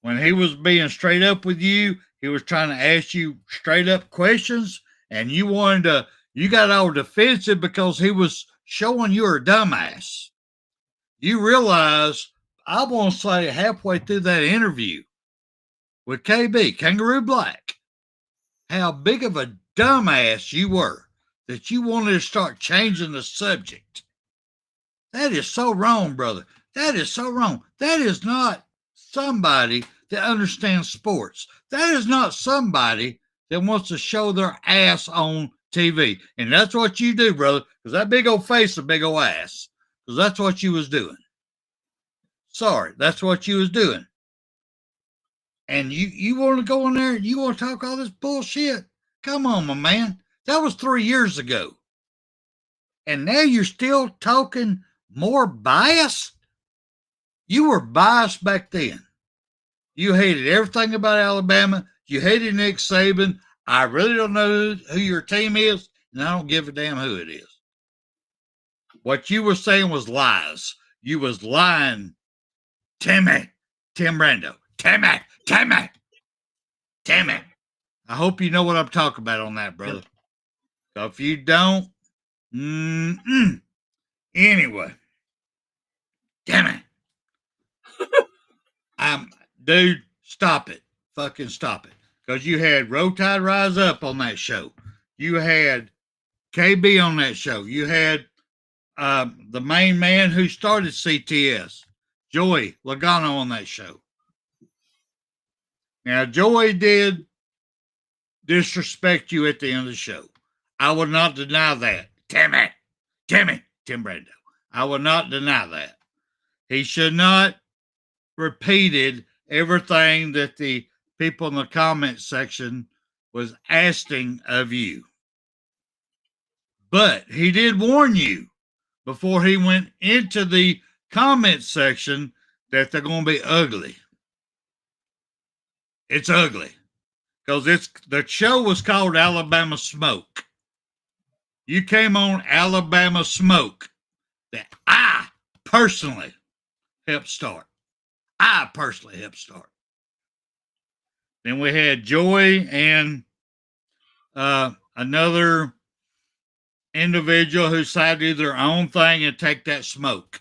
when he was being straight up with you. He was trying to ask you straight up questions, and you got all defensive because he was showing you're a dumbass. You realize, I want to say halfway through that interview with KB, Kangaroo Black, how big of a dumbass you were that you wanted to start changing the subject. That is so wrong, brother. That is so wrong. That is not somebody that understands sports. That is not somebody that wants to show their ass on TV. And that's what you do, brother, because that big old face is a big old ass. Because that's what you was doing. Sorry, that's what you was doing. And you want to go in there and you want to talk all this bullshit? Come on, my man. That was 3 years ago. And now you're still talking more biased? You were biased back then. You hated everything about Alabama. You hated Nick Saban. I really don't know who your team is, and I don't give a damn who it is. What you were saying was lies. You was lying. Tim Brando. Timmy. I hope you know what I'm talking about on that, brother. So if you don't, anyway. Damn it. Dude, stop it. Fucking stop it. Because you had Roll Tide Rise Up on that show. You had KB on that show. You had the main man who started CTS, Joey Logano, on that show. Now, Joey did disrespect you at the end of the show. I will not deny that. Tim Brando. I will not deny that. He should not repeated everything that the people in the comment section was asking of you. But he did warn you before he went into the comment section that they're going to be ugly. It's ugly. Because the show was called Alabama Smoke. You came on Alabama Smoke that I personally helped start. Then we had Joy and another individual who decided to do their own thing and take that smoke.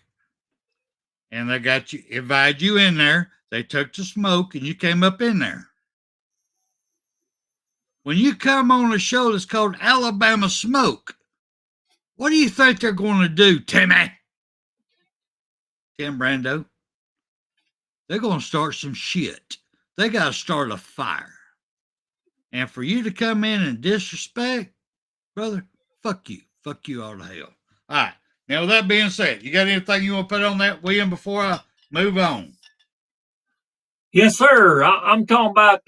And they got you, invited you in there. They took the smoke and you came up in there. When you come on a show that's called Alabama Smoke, what do you think they're going to do, Tim Brando? They're going to start some shit. They got to start a fire. And for you to come in and disrespect, brother, fuck you. Fuck you all to hell. All right. Now, with that being said, you got anything you want to put on that, William, before I move on? Yes, sir. I'm talking about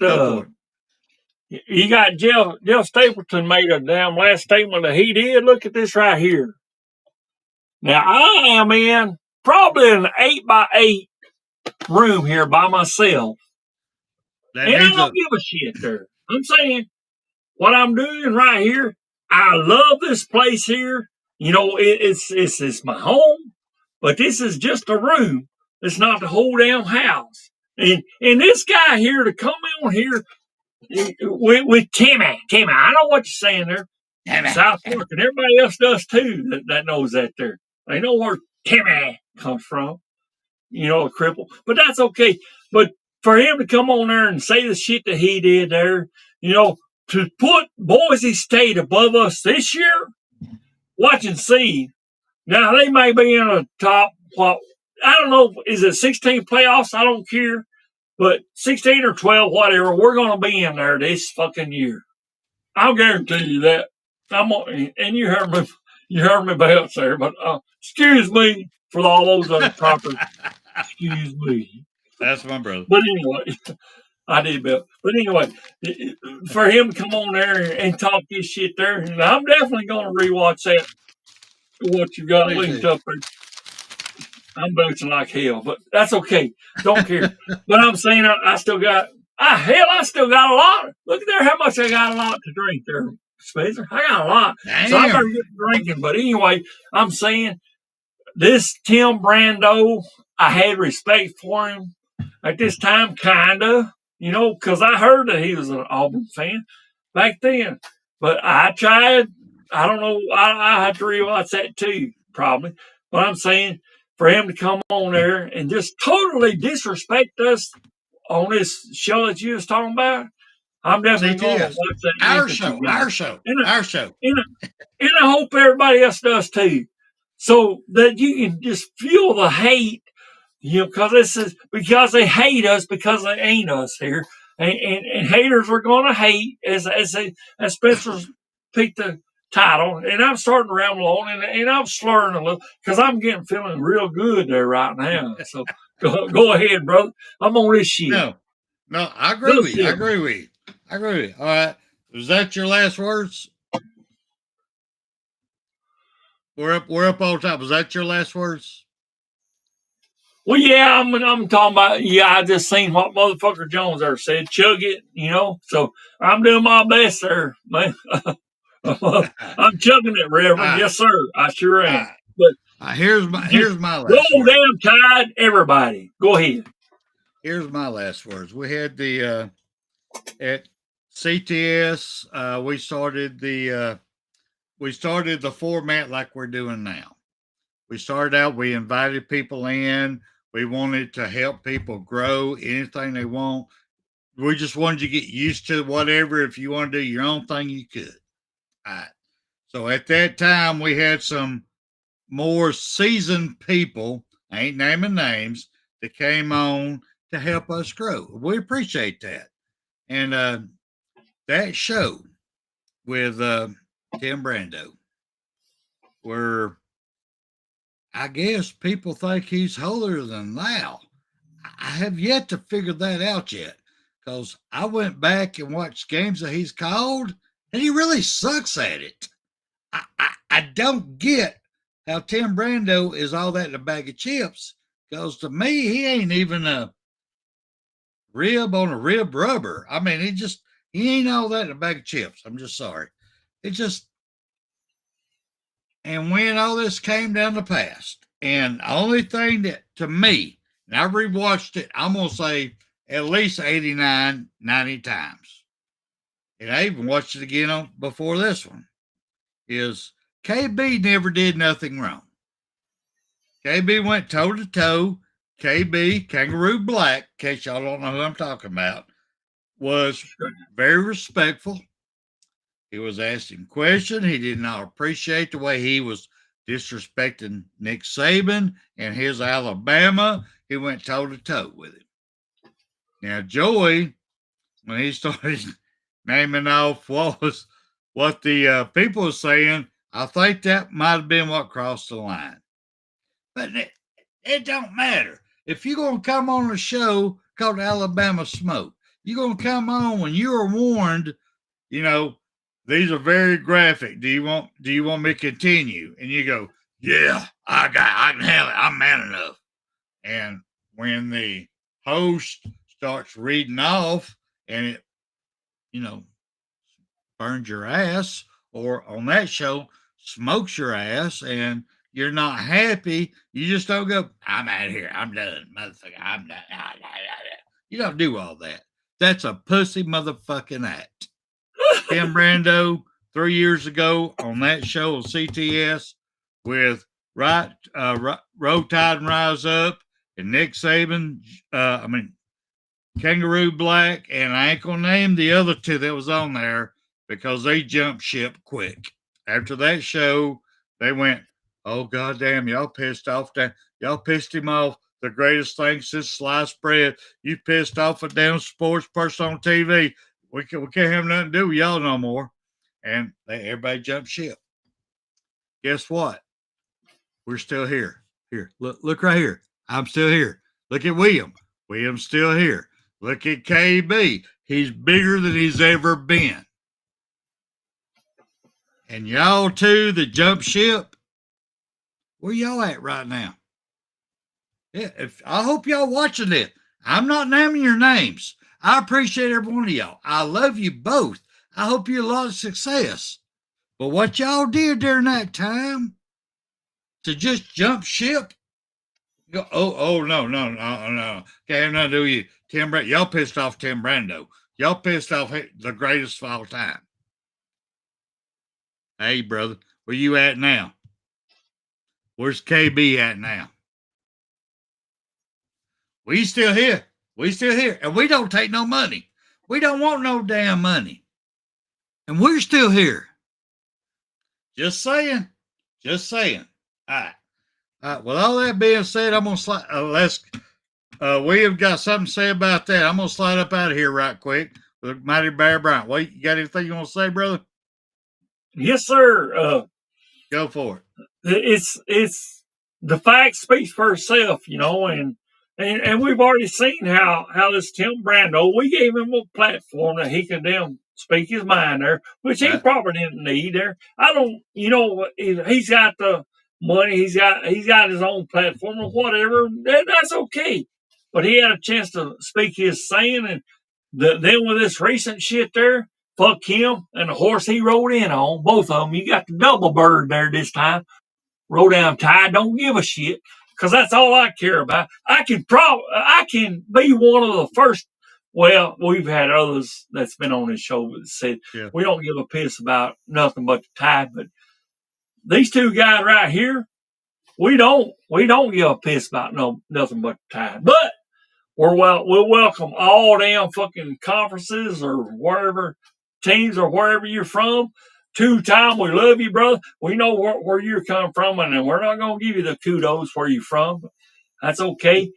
you got Jeff Stapleton made a damn last statement that he did. Look at this right here. Now, I am in probably an 8x8 room here by myself. And I don't give a shit there. I'm saying what I'm doing right here, I love this place here. You know, it's my home, but this is just a room. It's not the whole damn house. And this guy here to come on here with Timmy, I know what you're saying there. South Park, and everybody else does too that knows that there. They know where Timmy comes from. You know, a cripple. But that's okay. But for him to come on there and say the shit that he did there, you know, to put Boise State above us this year, watch and see. Now, they may be in a top, I don't know, is it 16 playoffs? I don't care. But 16 or 12, whatever, we're going to be in there this fucking year. I'll guarantee you that. And you heard me bounce there, but excuse me for all those improper. Excuse me. That's my brother. But anyway, I did, Bill. But anyway, for him to come on there and talk this shit there, and I'm definitely going to rewatch that. What you got Me linked too. up there. I'm bouncing like hell, but that's okay. Don't care. But I'm saying I still got. I still got a lot. Look at there, how much I got a lot to drink there, Spencer. I got a lot, so I better Damn. get drinking. But anyway, I'm saying this Tim Brando, I had respect for him at this time, kinda, because I heard that he was an Auburn fan back then. But I tried. I don't know. I have to rewatch that too, probably. But I'm saying for him to come on there and just totally disrespect us on this show that you was talking about, I'm definitely going to CTS. watch that Our again. show. Our show. And, Our show. and, and I hope everybody else does too, so that you can just feel the hate, because this is because they hate us because they ain't us here, and haters are going to hate as Spencer's picked the title, and I'm starting to ramble on, and I'm slurring a little because I'm feeling real good there right now. So go ahead, brother. I'm on this shit. No, I agree Little with you. I shit. agree with you. I agree with you. All right. Was that your last words? We're up on top. Was that your last words? Well, yeah, I'm talking about. Yeah, I just seen what motherfucker Jones there said. Chug it, So I'm doing my best there, man. I'm chugging it, Reverend. Yes, sir. I sure am. But here's my last roll word. damn tide, everybody. Go ahead. Here's my last words. We had the at CTS. We started the format like we're doing now. We started out. We invited people in. We wanted to help people grow anything they want. We just wanted you to get used to whatever. If you want to do your own thing, you could. All right. So at that time, we had some more seasoned people, I ain't naming names, that came on to help us grow. We appreciate that. And that show with Tim Brando, where I guess people think he's holier than thou. I have yet to figure that out yet, because I went back and watched games that he's called, and he really sucks at it. I don't get how Tim Brando is all that in a bag of chips, because to me, he ain't even a rib on a rib rubber. I mean, he ain't all that in a bag of chips. I'm just sorry. It just, and when all this came down the past, and the only thing that, to me, and I rewatched it, I'm going to say at least 89, 90 times. And I even watched it again before this one, is KB never did nothing wrong. KB went toe to toe. KB, Kangaroo Black, in case y'all don't know who I'm talking about, was very respectful. He was asking questions. He did not appreciate the way he was disrespecting Nick Saban and his Alabama. He went toe to toe with him. Now, Joey, when he started naming off what the people were saying, I think that might have been what crossed the line. But it don't matter. If you're going to come on a show called Alabama Smoke, you're going to come on when you are warned, these are very graphic. Do you want me to continue? And you go, yeah, I can handle it. I'm man enough. And when the host starts reading off and it, burns your ass, or on that show, smokes your ass, and you're not happy, you just don't go, I'm out of here. I'm done, motherfucker. I'm done. You don't do all that. That's a pussy motherfucking act. Tim Brando, 3 years ago on that show on CTS with Roll Tide and Rise Up and Nick Saban, Kangaroo Black, and I ain't going to name the other two that was on there because they jumped ship quick. After that show, they went, oh, goddamn, y'all pissed off that. Y'all pissed him off. The greatest thing since sliced bread. You pissed off a damn sports person on TV. We can't have nothing to do with y'all no more. And everybody jumped ship. Guess what? We're still here. Here, look right here. I'm still here. Look at William. William's still here. Look at KB. He's bigger than he's ever been. And y'all two that jump ship, where y'all at right now? Yeah, I hope y'all watching it. I'm not naming your names. I appreciate every one of y'all. I love you both. I hope you a lot of success. But what y'all did during that time to just jump ship? No. Okay, nothing to do with you. Tim Brando. Y'all pissed off Tim Brando. Y'all pissed off the greatest of all time. Hey, brother, where you at now? Where's KB at now? We still here. We still here. And we don't take no money. We don't want no damn money. And we're still here. Just saying. Just saying. All right. With all that being said, I'm going to slide. We have got something to say about that. I'm going to slide up out of here right quick with Mighty Bear Bryant. Well, you got anything you want to say, brother? Yes, sir. Go for it. It's the fact speaks for itself, you know, and we've already seen how this Tim Brando, we gave him a platform that he could damn speak his mind there, which he probably didn't need there. I don't, you know, he's got the money, he's got his own platform or whatever. That's okay, but he had a chance to speak his saying, and then with this recent shit there. Fuck him and the horse he rode in on, both of them. You got the double bird there this time. Roll down tied, don't give a shit, because that's all I care about. I can be one of the first. Well, we've had others that's been on this show that said we don't give a piss about nothing but the tide, but these two guys right here, we don't give a piss about nothing but the tide. But we'll welcome all damn fucking conferences or wherever teams or wherever you're from. Two-time, we love you, brother. We know where you're coming from, and we're not going to give you the kudos where you're from. That's okay.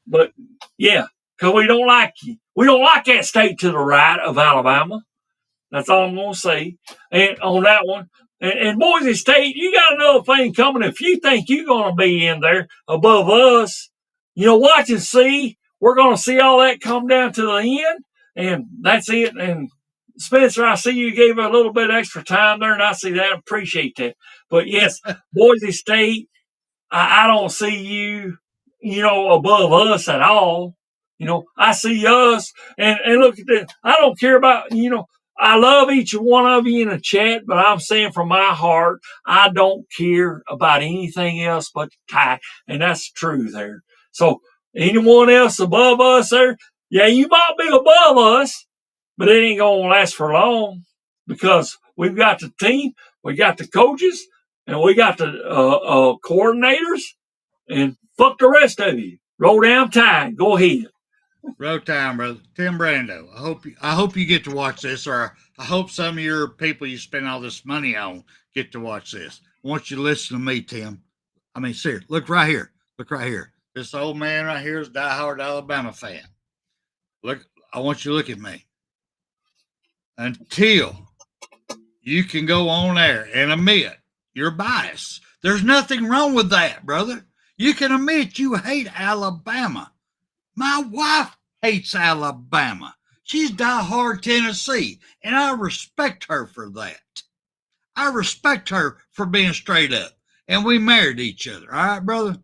But, yeah, because we don't like you. We don't like that state to the right of Alabama. That's all I'm going to say. And on that one, and Boise State, you got another thing coming. If you think you're going to be in there above us, you know, watch and see. We're going to see all that come down to the end, and that's it. And Spencer, I see you gave a little bit extra time there, and I see that. Appreciate that. But yes, Boise State, I don't see you, you know, above us at all. You know, I see us, and look at this. I don't care about, you know, I love each one of you in the chat, but I'm saying from my heart, I don't care about anything else but the tie, and that's true there. So anyone else above us there, yeah, you might be above us, but it ain't going to last for long because we've got the team, we got the coaches, and we got the coordinators, and fuck the rest of you. Roll down tide. Go ahead. Roll time, brother. Tim Brando. I hope you get to watch this, or I hope some of your people you spend all this money on get to watch this. I want you to listen to me, Tim. I mean, seriously, look right here. Look right here. This old man right here is a diehard Alabama fan. Look, I want you to look at me. Until you can go on there and admit your bias. There's nothing wrong with that, brother. You can admit you hate Alabama. My wife hates Alabama. She's diehard Tennessee, and I respect her for that. I respect her for being straight up, and we married each other, all right, brother?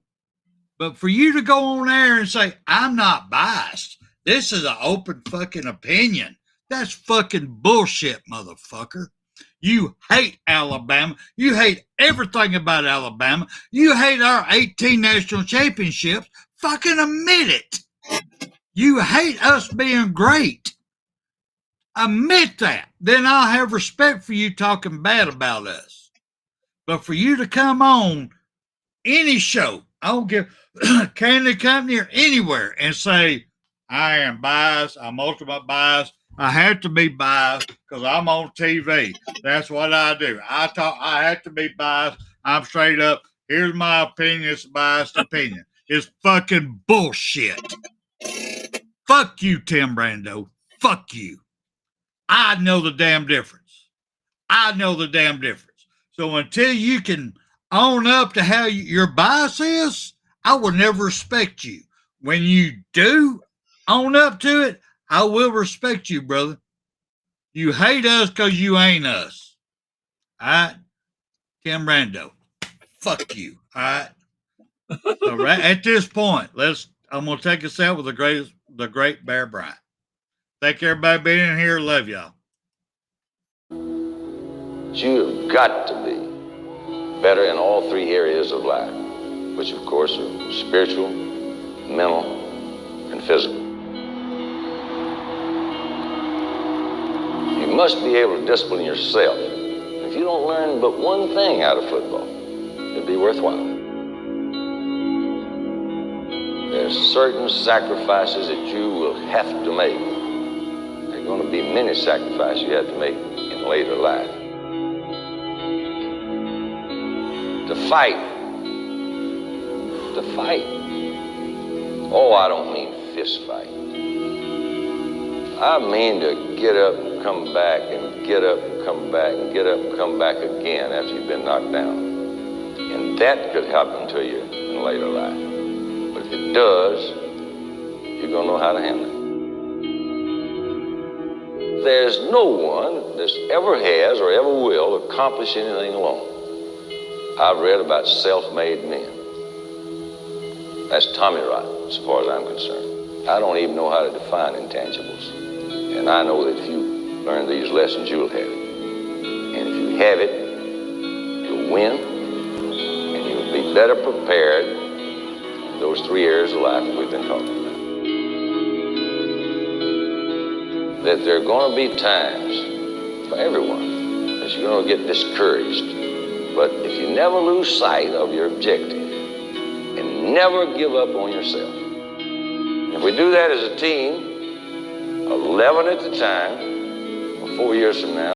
But for you to go on there and say, I'm not biased, this is an open fucking opinion, that's fucking bullshit, motherfucker. You hate Alabama. You hate everything about Alabama. You hate our 18 national championships. Fucking admit it. You hate us being great. Admit that. Then I'll have respect for you talking bad about us. But for you to come on any show, I don't give Candy Company or anywhere and say, I am biased, I'm ultimate biased. I have to be biased because I'm on TV. That's what I do. I have to be biased. I'm straight up. Here's my opinion. It's a biased opinion. It's fucking bullshit. Fuck you, Tim Brando. Fuck you. I know the damn difference. I know the damn difference. So until you can own up to how your bias is, I will never respect you. When you do own up to it, I will respect you, brother. You hate us because you ain't us. All right? Tim Brando. Fuck you. All right? So right at this point, I'm gonna take us out with the great Bear Bryant. Thank everybody being in here. Love y'all. You've got to be better in all three areas of life, which of course are spiritual, mental, and physical. You must be able to discipline yourself. If you don't learn but one thing out of football, it'd be worthwhile. There's certain sacrifices that you will have to make. There are going to be many sacrifices you have to make in later life. To fight. Oh, I don't mean fist fight. I mean to get up and come back and get up and come back and get up and come back again after you've been knocked down. And that could happen to you in later life. But if it does, you're going to know how to handle it. There's no one that ever has or ever will accomplish anything alone. I've read about self-made men. That's Tommy rot, as far as I'm concerned. I don't even know how to define intangibles. And I know that if you learn these lessons, you'll have it. And if you have it, you'll win, and you'll be better prepared in those three areas of life that we've been talking about. That there are going to be times for everyone that you're going to get discouraged. But if you never lose sight of your objective and never give up on yourself, if we do that as a team, 11 at the time, 4 years from now,